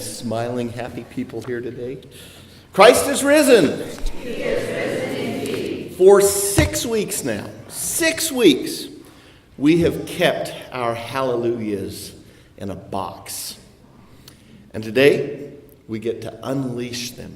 smiling, happy people here today. Christ is risen. He is risen indeed. For 6 weeks now, 6 weeks, we have kept our hallelujahs in a box. And today, we get to unleash them.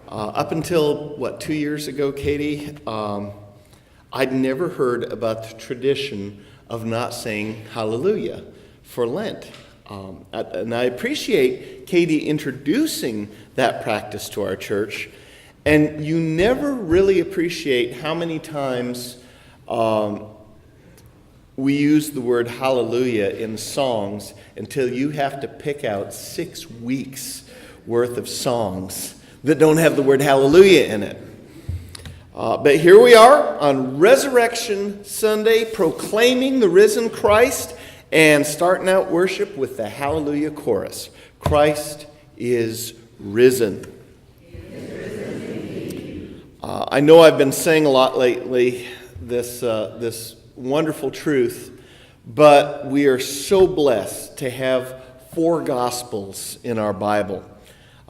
Up until, 2 years ago, Katie, I'd never heard about the tradition of not saying hallelujah for Lent. And I appreciate Katie introducing that practice to our church. And you never really appreciate how many times we use the word hallelujah in songs until you have to pick out 6 weeks worth of songs that don't have the word hallelujah in it. But here we are on Resurrection Sunday, proclaiming the risen Christ and starting out worship with the Hallelujah Chorus. Christ is risen. He is risen indeed. I know I've been saying a lot lately this wonderful truth, but we are so blessed to have 4 Gospels in our Bible.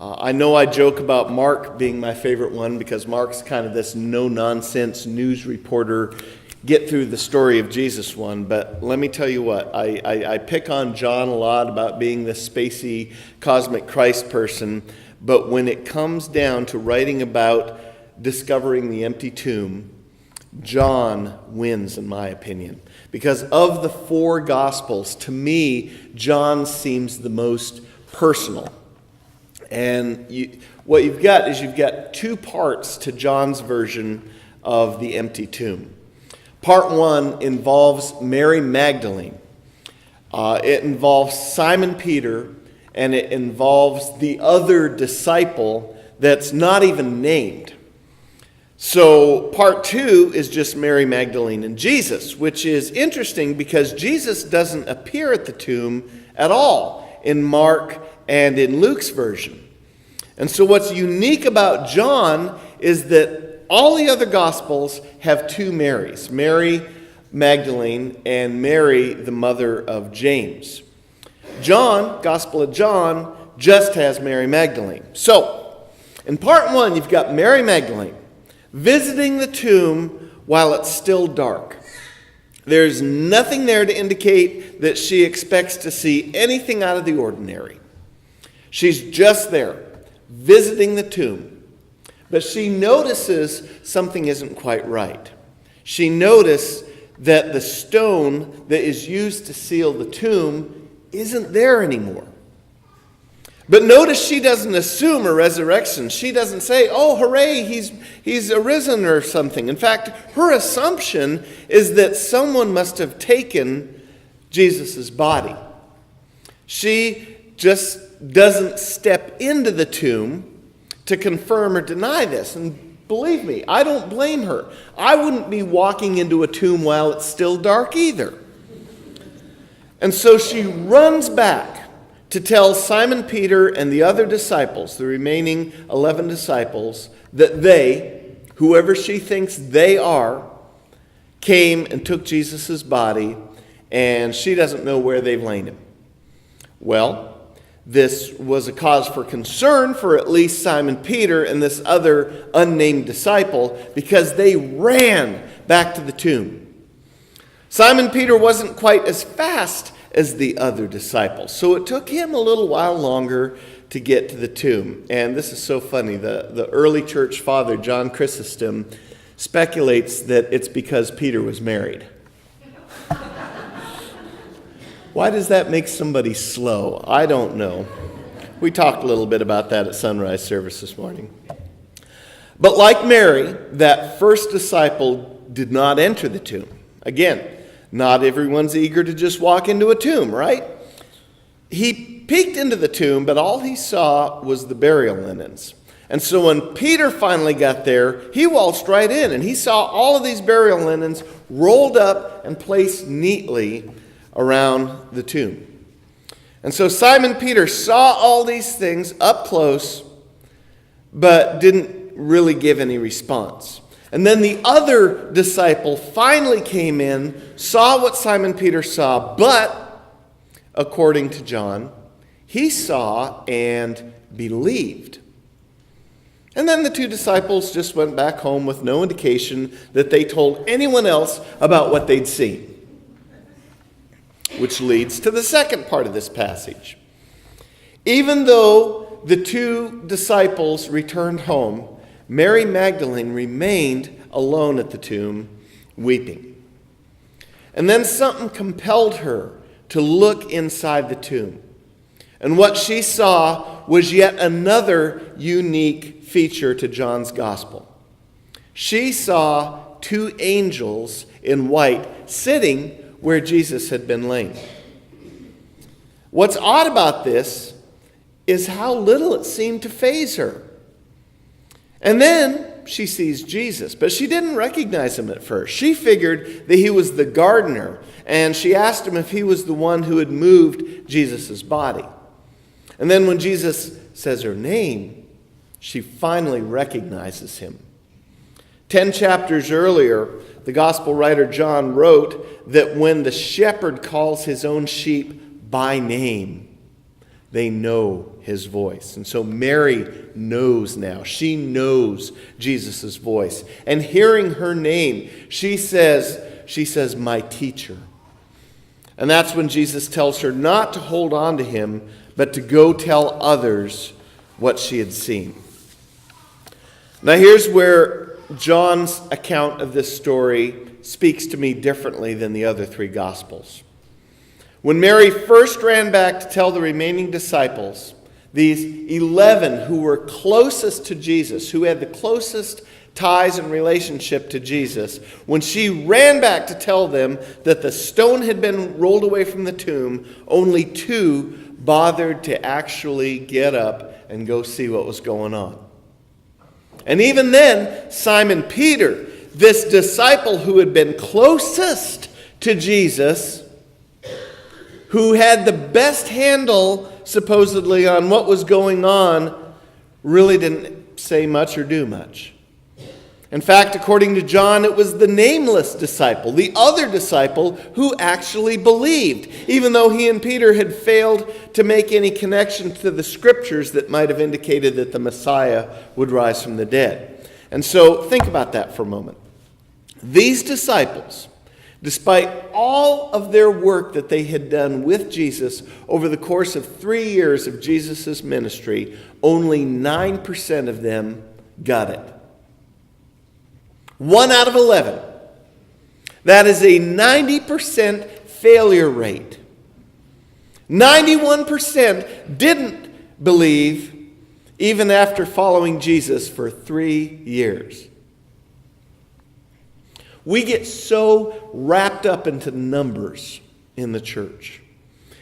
I know I joke about Mark being my favorite one because Mark's kind of this no-nonsense news reporter, get through the story of Jesus one, but let me tell you what, I pick on John a lot about being this spacey cosmic Christ person, but when it comes down to writing about discovering the empty tomb, John wins in my opinion. Because of the 4 Gospels, to me, John seems the most personal. And what you've got is you've got 2 parts to John's version of the empty tomb. Part 1 involves Mary Magdalene. It involves Simon Peter, and it involves the other disciple that's not even named. So part 2 is just Mary Magdalene and Jesus, which is interesting because Jesus doesn't appear at the tomb at all in Mark and in Luke's version. And so what's unique about John is that all the other Gospels have 2 Marys, Mary Magdalene and Mary, the mother of James. John, Gospel of John, just has Mary Magdalene. So, in part 1, you've got Mary Magdalene visiting the tomb while it's still dark. There's nothing there to indicate that she expects to see anything out of the ordinary. She's just there, visiting the tomb. But she notices something isn't quite right. She noticed that the stone that is used to seal the tomb isn't there anymore. But notice she doesn't assume a resurrection. She doesn't say, oh, hooray, he's arisen or something. In fact, her assumption is that someone must have taken Jesus' body. She just doesn't step into the tomb to confirm or deny this. And believe me, I don't blame her. I wouldn't be walking into a tomb while it's still dark either. And so she runs back to tell Simon Peter and the other disciples, the remaining 11 disciples, that they, whoever she thinks they are, came and took Jesus' body, and she doesn't know where they've laid him. Well, this was a cause for concern for at least Simon Peter and this other unnamed disciple because they ran back to the tomb. Simon Peter wasn't quite as fast as the other disciples, so it took him a little while longer to get to the tomb. And this is so funny. The early church father, John Chrysostom, speculates that it's because Peter was married. Why does that make somebody slow? I don't know. We talked a little bit about that at sunrise service this morning. But like Mary, that first disciple did not enter the tomb. Again, not everyone's eager to just walk into a tomb, right? He peeked into the tomb, but all he saw was the burial linens. And so when Peter finally got there, he waltzed right in, and he saw all of these burial linens rolled up and placed neatly around the tomb. And so Simon Peter saw all these things up close, but didn't really give any response. And then the other disciple finally came in, saw what Simon Peter saw, but according to John, he saw and believed. And then the two disciples just went back home with no indication that they told anyone else about what they'd seen. Which leads to the second part of this passage. Even though the two disciples returned home, Mary Magdalene remained alone at the tomb, weeping. And then something compelled her to look inside the tomb. And what she saw was yet another unique feature to John's gospel. She saw two angels in white sitting where Jesus had been laying. What's odd about this is how little it seemed to faze her. And then she sees Jesus, but she didn't recognize him at first. She figured that he was the gardener, and she asked him if he was the one who had moved Jesus' body. And then when Jesus says her name, she finally recognizes him. 10 chapters earlier, the gospel writer John wrote that when the shepherd calls his own sheep by name, they know his voice. And so Mary knows now. She knows Jesus' voice. And hearing her name, she says, my teacher. And that's when Jesus tells her not to hold on to him, but to go tell others what she had seen. Now here's where John's account of this story speaks to me differently than the other three Gospels. When Mary first ran back to tell the remaining disciples, these 11 who were closest to Jesus, who had the closest ties and relationship to Jesus, when she ran back to tell them that the stone had been rolled away from the tomb, only 2 bothered to actually get up and go see what was going on. And even then, Simon Peter, this disciple who had been closest to Jesus, who had the best handle, supposedly, on what was going on, really didn't say much or do much. In fact, according to John, it was the nameless disciple, the other disciple, who actually believed, even though he and Peter had failed to make any connection to the scriptures that might have indicated that the Messiah would rise from the dead. And so think about that for a moment. These disciples, despite all of their work that they had done with Jesus over the course of 3 years of Jesus' ministry, only 9% of them got it. 1 out of 11. That is a 90% failure rate. 91% didn't believe even after following Jesus for 3 years. We get so wrapped up into numbers in the church.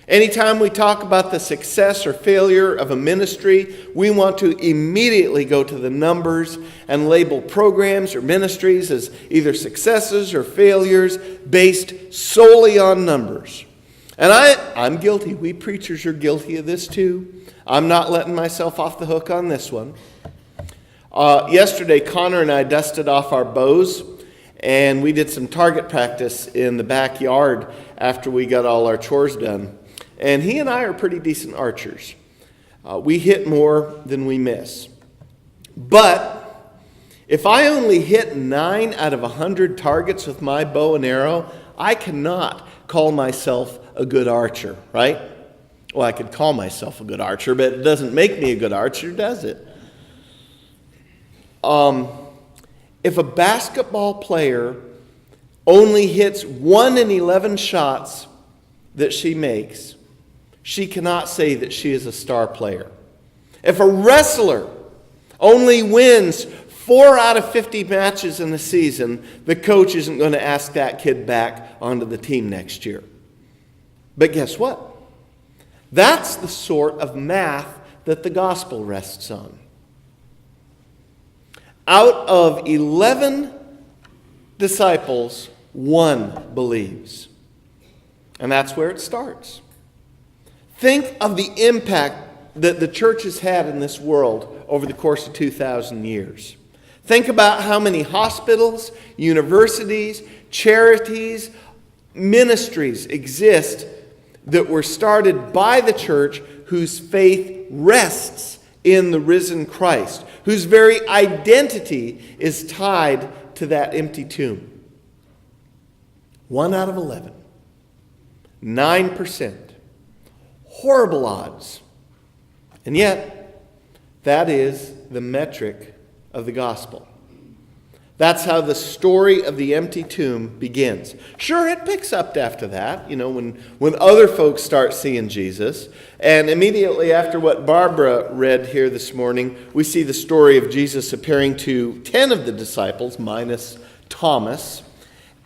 Anytime we talk about the success or failure of a ministry, we want to immediately go to the numbers and label programs or ministries as either successes or failures based solely on numbers. And I'm guilty. We preachers are guilty of this too. I'm not letting myself off the hook on this one. Yesterday, Connor and I dusted off our bows, and we did some target practice in the backyard after we got all our chores done. And he and I are pretty decent archers. We hit more than we miss. But if I only hit 9 out of 100 targets with my bow and arrow, I cannot call myself a good archer, right? Well, I could call myself a good archer, but it doesn't make me a good archer, does it? If a basketball player only hits 1 in 11 shots that she makes, she cannot say that she is a star player. If a wrestler only wins 4 out of 50 matches in a season, the coach isn't going to ask that kid back onto the team next year. But guess what? That's the sort of math that the gospel rests on. Out of 11 disciples, 1 believes. And that's where it starts. Think of the impact that the church has had in this world over the course of 2,000 years. Think about how many hospitals, universities, charities, ministries exist that were started by the church whose faith rests in the risen Christ, whose very identity is tied to that empty tomb. 1 out of 11. 9%. Horrible odds. And yet, that is the metric of the gospel. That's how the story of the empty tomb begins. Sure, it picks up after that, when other folks start seeing Jesus. And immediately after what Barbara read here this morning, we see the story of Jesus appearing to 10 of the disciples, minus Thomas.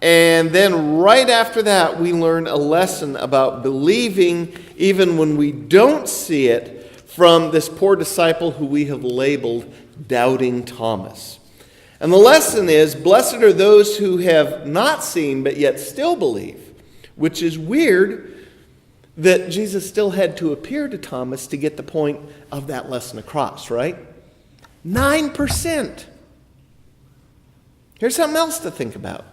And then right after that, we learn a lesson about believing even when we don't see it from this poor disciple who we have labeled Doubting Thomas. And the lesson is, blessed are those who have not seen but yet still believe, which is weird that Jesus still had to appear to Thomas to get the point of that lesson across, right? 9%. Here's something else to think about.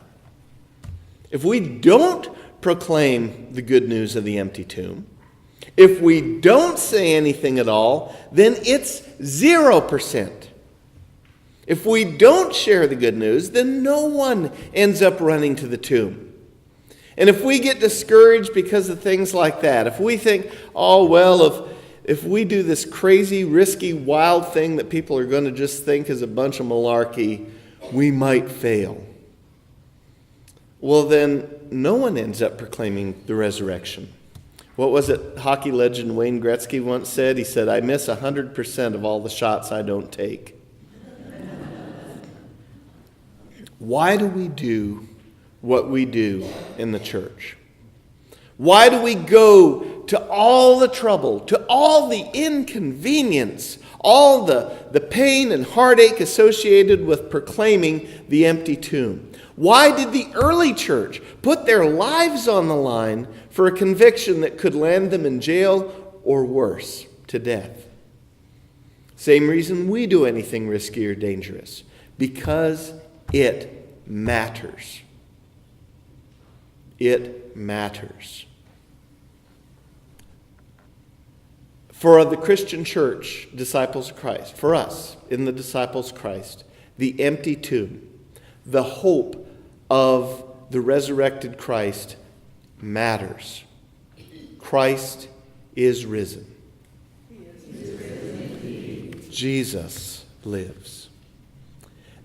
If we don't proclaim the good news of the empty tomb, if we don't say anything at all, then it's 0%. If we don't share the good news, then no one ends up running to the tomb. And if we get discouraged because of things like that, if we think, if we do this crazy, risky, wild thing that people are going to just think is a bunch of malarkey, we might fail. Well, then no one ends up proclaiming the resurrection. What was it hockey legend Wayne Gretzky once said? He said, I miss 100% of all the shots I don't take. Why do we do what we do in the church? Why do we go to all the trouble, to all the inconvenience, all the pain and heartache associated with proclaiming the empty tomb? Why did the early church put their lives on the line for a conviction that could land them in jail or worse, to death? Same reason we do anything risky or dangerous. Because it matters. It matters. For the Christian church, disciples of Christ, for us in the disciples of Christ, the empty tomb, the hope of the resurrected Christ matters. Christ is risen. Jesus lives.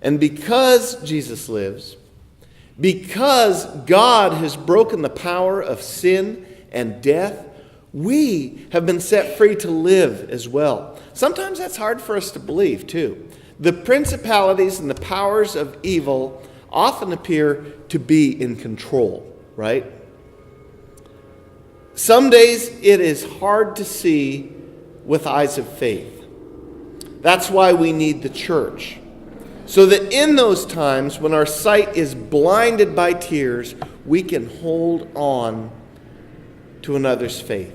And because Jesus lives, because God has broken the power of sin and death, we have been set free to live as well. Sometimes that's hard for us to believe, too. The principalities and the powers of evil often appear to be in control, right? Some days it is hard to see with eyes of faith. That's why we need the church. So that in those times when our sight is blinded by tears, we can hold on to another's faith.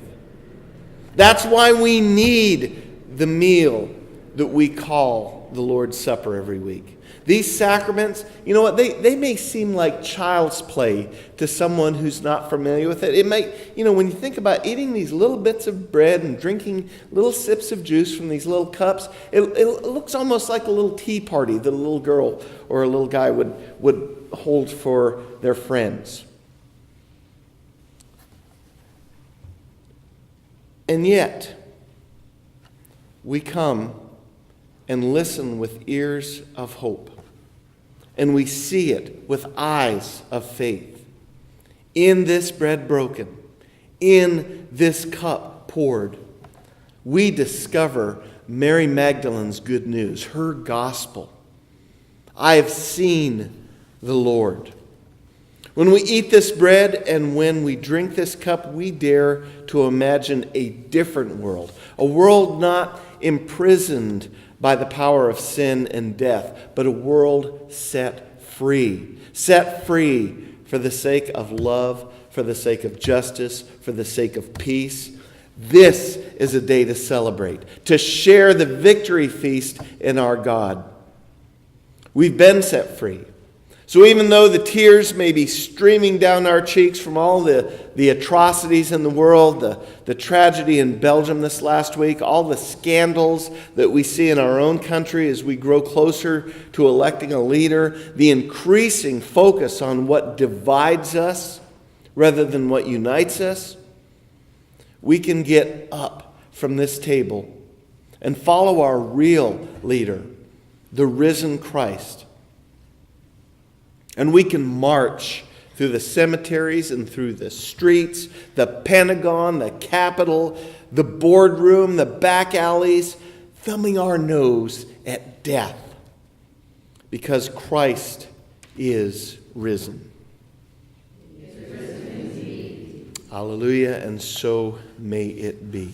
That's why we need the meal that we call the Lord's Supper every week. These sacraments, you know what, they may seem like child's play to someone who's not familiar with it. It may, when you think about eating these little bits of bread and drinking little sips of juice from these little cups, it looks almost like a little tea party that a little girl or a little guy would hold for their friends. And yet, we come and listen with ears of hope. And we see it with eyes of faith. In this bread broken, in this cup poured, we discover Mary Magdalene's good news, her gospel. I have seen the Lord. When we eat this bread and when we drink this cup, we dare to imagine a different world, a world not imprisoned by the power of sin and death, but a world set free for the sake of love, for the sake of justice, for the sake of peace. This is a day to celebrate, to share the victory feast in our God. We've been set free. So even though the tears may be streaming down our cheeks from all the atrocities in the world, the tragedy in Belgium this last week, all the scandals that we see in our own country as we grow closer to electing a leader, the increasing focus on what divides us rather than what unites us, we can get up from this table and follow our real leader, the risen Christ. And we can march through the cemeteries and through the streets, the Pentagon, the Capitol, the boardroom, the back alleys, thumbing our nose at death because Christ is risen. He is risen indeed. Hallelujah, and so may it be.